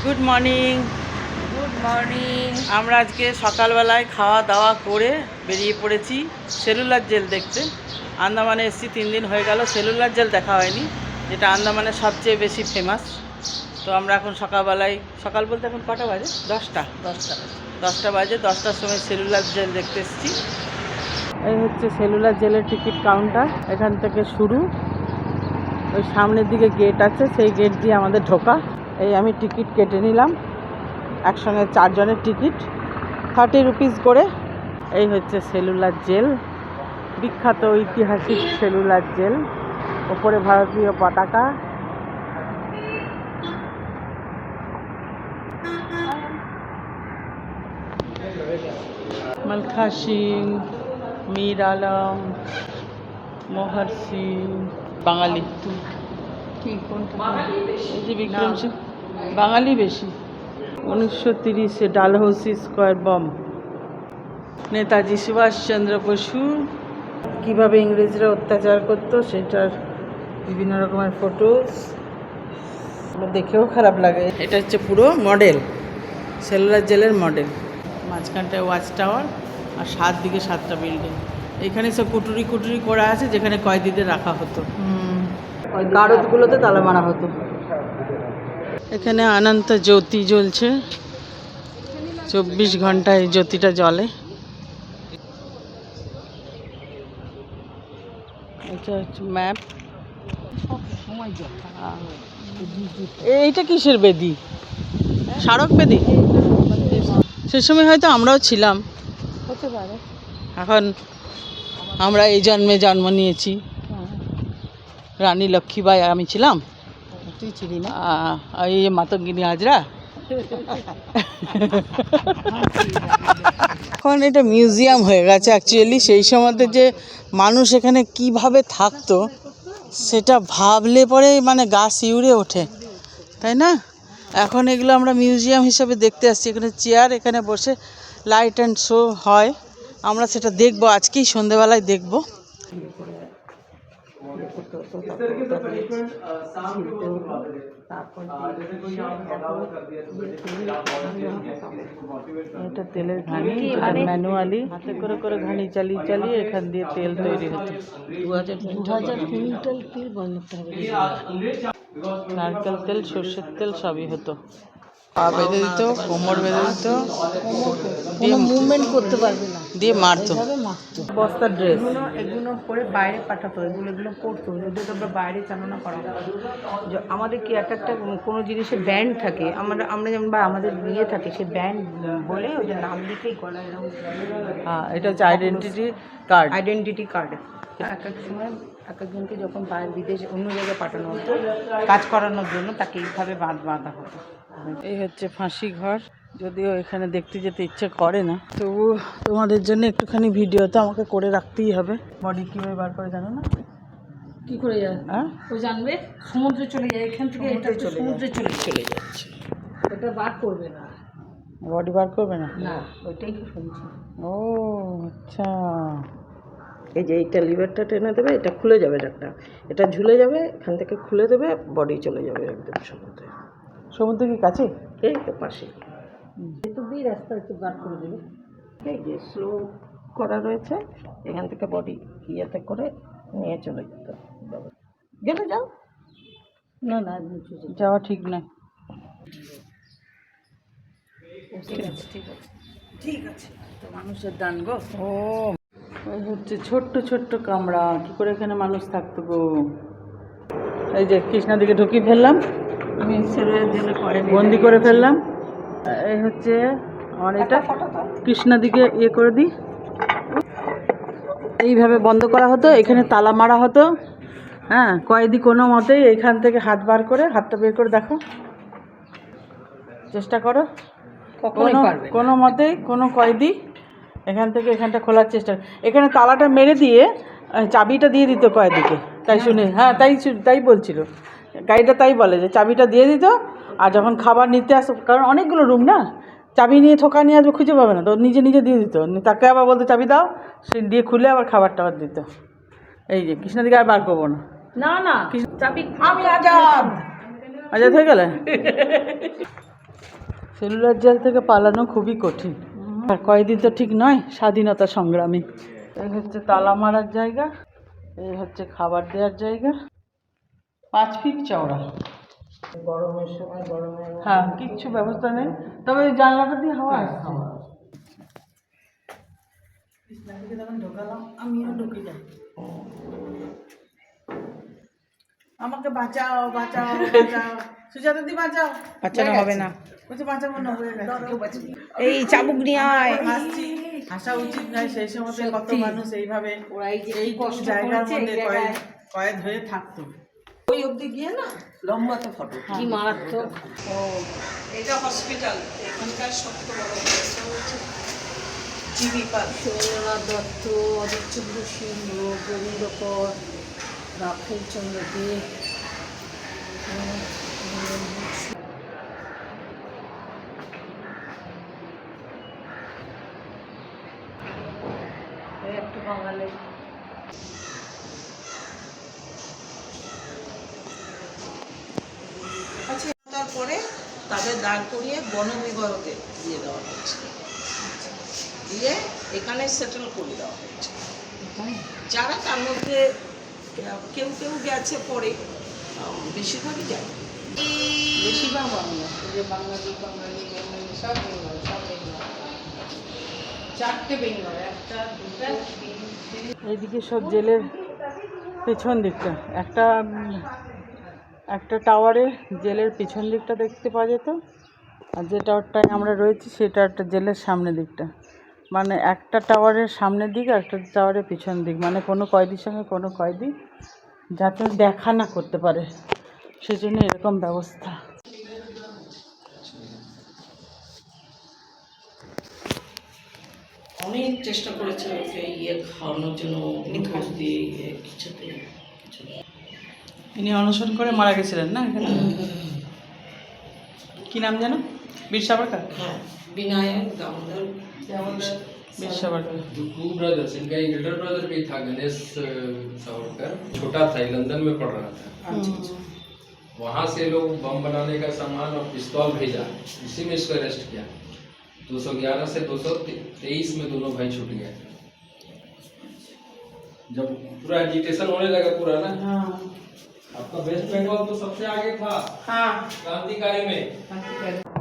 Good morning. Good morning. আমরা আজকে সকালবেলায় খাওয়া দাওয়া করে বেরিয়ে পড়েছি সেলুলার জেল দেখতে। আন্দামানে এসেছি 3 দিন হয়ে গেল, সেলুলার জেল দেখা হয়নি, যেটা আন্দামানের সবচেয়ে বেশি ফেমাস। তো আমরা এখন সকালবেলায়, সকাল বলতে এখন কটা বাজে? 10টা বাজে। 10টার সময় সেলুলার জেল দেখতে এসেছি। এই হচ্ছে সেলুলার জেলের টিকিট কাউন্টার। এখান থেকে শুরু, ওই সামনের দিকে গেট আছে, সেই গেট দিয়ে আমাদের ঢোকা। এই আমি টিকিট কেটে নিলাম, একসঙ্গে 4 জনের টিকিট, 30 রুপিস করে। এই হচ্ছে সেলুলার জেল, বিখ্যাত ঐতিহাসিক সেলুলার জেল। ওপরে ভারতীয় পতাকা। মালখা সিং, মীর আলম, মোহর সিং, বাঙালি। এই যে বিক্রম সিং, বাঙালি বেশি। 1930-এ ডালহৌসি স্কোয়ার বম। নেতাজি সুভাষচন্দ্র বসু কীভাবে ইংরেজরা অত্যাচার করতো সেটার বিভিন্ন রকমের ফটোস, দেখেও খারাপ লাগে। এটা হচ্ছে পুরো মডেল, সেলুলার জেলের মডেল। মাঝখানটায় ওয়াচ টাওয়ার আর 7টা বিল্ডিং। এখানে সব কুটুরি করা আছে, যেখানে কয়েদিদের রাখা হতো। গারদগুলোতে তালা মারা হতো। এখানে অনন্ত জ্যোতি জ্বলছে, 24 ঘন্টায় জ্যোতিটা জ্বলে। এটা হচ্ছে ম্যাপ। এইটা কিসের বেদি? স্মারক বেদি? সে সময় হয়তো আমরাও ছিলাম, হতে পারে। এখন আমরা এই জন্মে জন্ম নিয়েছি। রানী লক্ষ্মীবাই আমি ছিলাম, তুই ছিলি না? এই মাতঙ্গিনী হাজরা। এখন এটা মিউজিয়াম হয়ে গেছে অ্যাকচুয়ালি। সেই সময়তে যে মানুষ এখানে কিভাবে থাকতো সেটা ভাবলে পরে মানে গা শিউরে ওঠে, তাই না? এখন এগুলো আমরা মিউজিয়াম হিসাবে দেখতে আসছি। এখানে চেয়ার, এখানে বসে লাইট অ্যান্ড শো হয়। আমরা সেটা দেখব, আজকেই সন্ধেবেলায় দেখব। এটা তেলের ঘানি, ম্যানুয়ালি হাতে করে করে ঘানি চালিয়ে চালিয়ে এখান দিয়ে তেল তৈরি হতো। 2000 কুইন্টাল তেল বানাতে হবে। নারকেল তেল, সর্ষের তেল সবই হতো। পা বেঁধে দিত, কোমর বেঁধে দিত, দিয়ে মুভমেন্ট করতে পারবে না, দিয়ে মারতো। বস্তার ড্রেস এগুলো পরে বাইরে পাঠাতো, এগুলো পরতো। যদি তোমরা বাইরে চালনা করা আমাদের কি একটা কোনো জিনিসের ব্যান্ড থাকে, আমরা যেমন বা আমাদের ইয়ে থাকে, সে ব্যান্ড বলে ওদের নাম লিখেই গলায়। হ্যাঁ, এটা হচ্ছে আইডেন্টিটি কার্ড। এক এক সময় এক একজনকে যখন বাইরে বিদেশে অন্য জায়গায় পাঠানো হতো কাজ করানোর জন্য, তাকে এইভাবে বাঁধা হতো। এই হচ্ছে ফাঁসি ঘর। যদিও এখানে দেখতে যেতে ইচ্ছে করে না, তবু তোমাদের জন্য একটুখানি ভিডিও তো আমাকে করে রাখতেই হবে। বডি কীভাবে বার করে জানো না? কি করে যায়? হ্যাঁ, ও জানবে। সমুদ্রে চলে যায়, এখান থেকে সমুদ্রে চলে যাচ্ছে। এটা বার করবে না, বডি বার করবে না। না, ওইটাই তো শুনছি। ও আচ্ছা। এই যে এইটা লিভারটা টেনে দেবে, এটা খুলে যাবে, এটা ঝুলে যাবে, এখান থেকে খুলে দেবে, বডি চলে যাবে একদম সমুদ্রে। সমুদ্র কি কাছে? এই তো পাশে। একটু দিয়ে রাস্তা একটু বার করে দেবে। এই যে স্লো করা রয়েছে, এখান থেকে বডি ইয়েতে করে নিয়ে চলে যেতে হবে। গেলে যাও। না না, যাওয়া ঠিক নয়। ঠিক আছে তো মানুষের দান গো। ও ওই হচ্ছে ছোট্ট ছোট্ট কামরা, কি করে এখানে মানুষ থাকতো গো। এই যে কৃষ্ণা দিকে ঢুকিয়ে ফেললাম, আমি বন্দি করে ফেললাম। এই হচ্ছে আমার এটা কৃষ্ণা দিকে ইয়ে করে দিই, এইভাবে বন্ধ করা হতো, এখানে তালা মারা হতো। হ্যাঁ, কয়েদি কোনো মতেই এখান থেকে হাতটা বের করে দেখো, চেষ্টা করো। কোনো মতেই কোনো কয়েদি এখান থেকে এখানটা খোলার চেষ্টা, এখানে তালাটা মেরে দিয়ে চাবিটা দিয়ে দিত কয়েদিকে, তাই শুনে। হ্যাঁ, তাই বলছিল গাড়িটা, তাই বলে যে চাবিটা দিয়ে দিত। আর যখন খাবার নিতে আসতো, কারণ অনেকগুলো রুম না, চাবি নিয়ে থোকা নিয়ে আসবে, খুঁজে পাবে না, তো নিজে দিয়ে দিত। তাকে আবার বলতো চাবি দাও, সে দিয়ে খুলে আবার খাবারটা দিত। এই যে কৃষ্ণাদিকে আর বার করবো না। না চাবি, আমি আজাদ হয়ে গেলে। সেলুলার জেল থেকে পালানো খুবই কঠিন, আর কয়েদি তো ঠিক নয়, স্বাধীনতা সংগ্রামী। এই হচ্ছে তালা মারার জায়গা, এই হচ্ছে খাবার দেওয়ার জায়গা, 5 ফিট চওড়া। গরমের সময় গরমের হ্যাঁ, কিচ্ছু ব্যবস্থা নেই, তবে ওই জানলাটা দিয়ে হাওয়া আসছে। যখন ঢোকালাম আমিও ঢুকে যাই, আমাকে বাঁচাও বাঁচাও বাঁচাও, সুজাতা দি বাঁচাও। বাঁচানো হবে না, বলছে বাঁচাবো না, হয়ে গেছে। এই চাবুক নিয়ে আয়। হাসছি, হাসা উচিত নয়, সেই সময় কত মানুষ এইভাবে এই কষ্ট জায়গার করেছে, মধ্যে এই জায়গায়। কয়েদ হয়ে থাকতো। ওই অবধি গিয়ে না লম্বাতে ফটো কি মারাত্মক। এটা হসপিটাল, এখানকার সবচেয়ে বড় হচ্ছে জিবি পার্ক। সৌম্যনাথ দত্ত, অজিতচন্দ্র সিংহ, গোবিন্দ কর, রাফেল চন্দ্র দে, একটু বাঙালি। আচ্ছা, তারপরে তাদের দাঁড় করিয়ে বন বিভাগে দিয়ে দেওয়া হয়েছে, দিয়ে এখানে সেটেল করে দেওয়া হয়েছে। যারা তার মধ্যে কেউ কেউ গেছে পরে, বেশিরভাগই যায়, বেশিরভাগ বাংলা, যে বাঙালি বাঙালি বেঙ্গলি সব বেঙ্গল, সব বেঙ্গল, 4টে বেঙ্গল, 1টা 2টা 3। এইদিকে সব জেলের পেছন দিকটা, একটা টাওয়ারে জেলের পিছন দিকটা দেখতে পাওয়া যেত, আর যে টাওয়ারটায় আমরা রয়েছি সেটা একটা জেলের সামনের দিকটা, মানে একটা টাওয়ারের সামনের দিক আর একটা টাওয়ারের পিছন দিক, মানে কোনো কয়েদির সঙ্গে কোনো কয়েদি যাতে দেখা না করতে পারে, সেজন্য এরকম ব্যবস্থা। অনেক চেষ্টা করেছে ওকে খাওয়ানোর জন্য, নিখোঁজ দিয়ে কিছুতে। ইনি অনশন করে মারা গেছিলেন না এখানে? কি নাম যেন? বীর সাভারকর। হ্যাঁ, विनायक दामोदर बीर सावरकर। जो 2 ब्रदर्स, इनका एक एल्डर ब्रदर भी था गणेश सावरकर, छोटा था, लंदन में पढ़ रहा था। वहाँ से लोग बम बनाने का सामान और पिस्तौल भेजा, उसी में इसको अरेस्ट किया। 211 से 223 में दोनों भाई छूट गए। जब पूरा एजिटेशन होने लगा पूरा ना, आपका वेस्ट बंगाल तो सबसे आगे था। हाँ, क्रांतिकारी में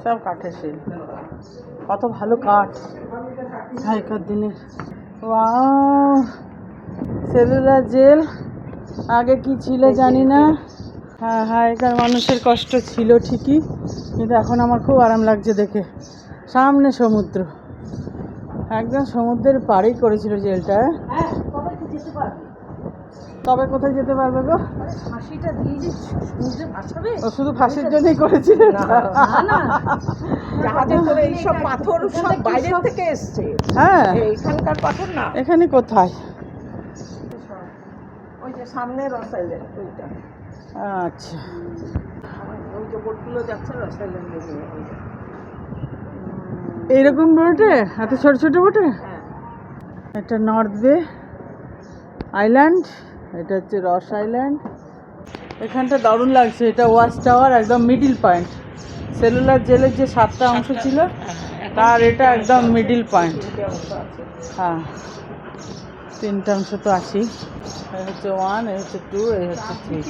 সব কাঠের শিল, কত ভালো কাঠ আগেকার দিনের। ওয়াও, সেলুলার জেল আগে কি ছিল জানি না। হ্যাঁ, আগেকার মানুষের কষ্ট ছিল ঠিকই, কিন্তু এখন আমার খুব আরাম লাগছে দেখে। সামনে সমুদ্র, একদম সমুদ্রের পাড়েই করেছিল জেলটা। তবে কোথায় যেতে পারবে গো? ফাঁসিটা দিয়ে যে সমুদ্রে ভাসাবে, ও শুধু ফাঁসির জন্যই করেছিল? না না, জাহাজে করে এইসব পাথর সব বাইরে থেকে এসছে। হ্যাঁ, এখানকার পাথর না। এখানে কোথায়? ওই যে সামনে রস আইল্যান্ড, ওইটা। আচ্ছা, ওই যে বোটগুলো যাচ্ছে রস আইল্যান্ডে নিয়ে। এইরকম বোটে, এত ছোট ছোট বোটে? হ্যাঁ, এটা নর্থ বে আইল্যান্ড, এটা হচ্ছে রস আইল্যান্ড। এখানটা দারুণ লাগছে, এটা ওয়াচ টাওয়ার, একদম মিডিল পয়েন্ট। সেলুলার জেলের যে 7টা অংশ ছিল তার এটা একদম মিডিল পয়েন্ট। হ্যাঁ, 3টে অংশ তো আছেই। এই হচ্ছে 1, এই হচ্ছে 2, এই হচ্ছে 3।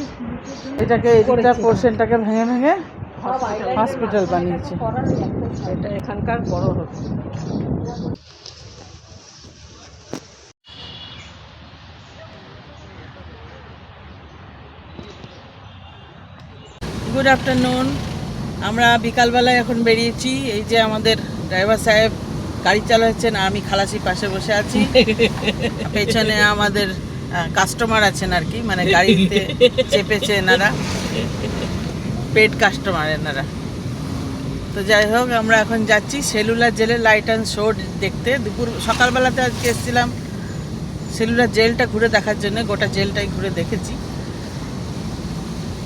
এটাকে এইটা পোর্শনটাকে ভেঙে ভেঙে হসপিটাল বানিয়েছে। এটা এখানকার বড় হচ্ছে। Good afternoon. আমরা বিকালবেলায় এখন বেরিয়েছি। এই যে আমাদের ড্রাইভার সাহেব গাড়ি চালাচ্ছেন, আর আমি খালাসি পাশে বসে আছি। পেছনে আমাদের কাস্টমার আছেন আর কি, মানে গাড়িতে চেপেছে এনারা, পেড কাস্টমার এনারা। তো যাই হোক, আমরা এখন যাচ্ছি সেলুলার জেলের লাইট অ্যান্ড শো দেখতে। সকালবেলাতে আজকে এসেছিলাম সেলুলার জেলটা ঘুরে দেখার জন্য, গোটা জেলটাই ঘুরে দেখেছি।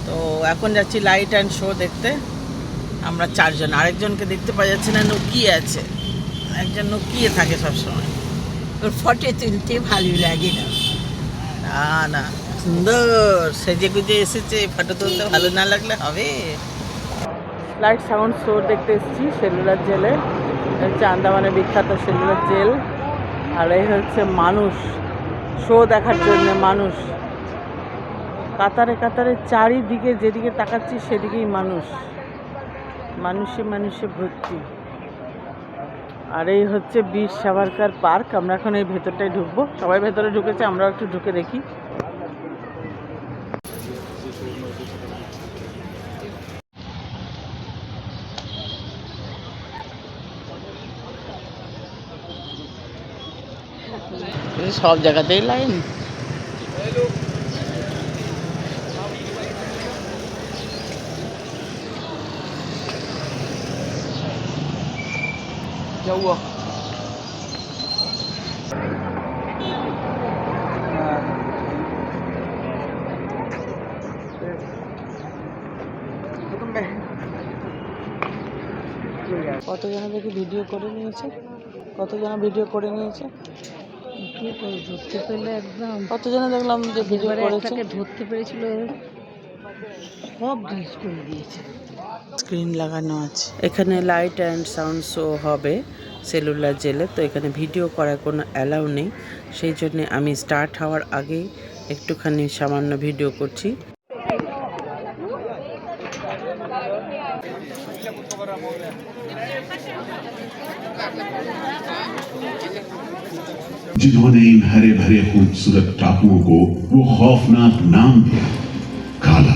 তো এখন যাচ্ছি লাইট অ্যান্ড শো দেখতে। আমরা 4 জন, আরেকজনকে দেখতে পাওয়া যাচ্ছে না, লুকিয়ে আছে। একজন লুকিয়ে থাকে সবসময়, ওর ফটো তুলতে ভালো লাগে না। না, সুন্দর সেজে গুজে এসেছে, ফটো তুলতে ভালো না লাগলে হবে? লাইট সাউন্ড শো দেখতে এসেছি সেলুলার জেলে। হচ্ছে আন্দামানের বিখ্যাত সেলুলার জেল। আর এই হচ্ছে মানুষ শো দেখার জন্য মানুষ কাতারে কাতারে, চারিদিকে যেদিকে তাকাচ্ছি সেদিকেই মানুষ, মানুষে মানুষে ভর্তি। আর এই হচ্ছে বীর সাভারকার পার্ক। আমরা এখন এই ভেতরটায় ঢুকবো, সবাই ভেতরে ঢুকেছে, আমরাও একটু ঢুকে দেখি। সব জায়গাতেই লাইন। যাও কতজন দেখি ভিডিও করে নিয়েছে, কতজন ভিডিও করে নিয়েছে, কি করে ধরতে পেলে একদম। কতজন দেখলাম যে ভিডিও করেছে। ধরতে পেরেছিল, সব ডিস করে দিয়েছে। স্ক্রিন লাগানো আছে। এখানে লাইট অ্যান্ড সাউন্ড শো হবে সেলুলার জেলে, তো এখানে ভিডিও করার কোনো অ্যালাউ নেই। সেই জন্যে আমি স্টার্ট হওয়ার আগেই একটুখানি সামান্য ভিডিও করছি। जिन्होंने इन हरे भरे खूबसूरत टापुओं को वो खौफनाक नाम दिया, काला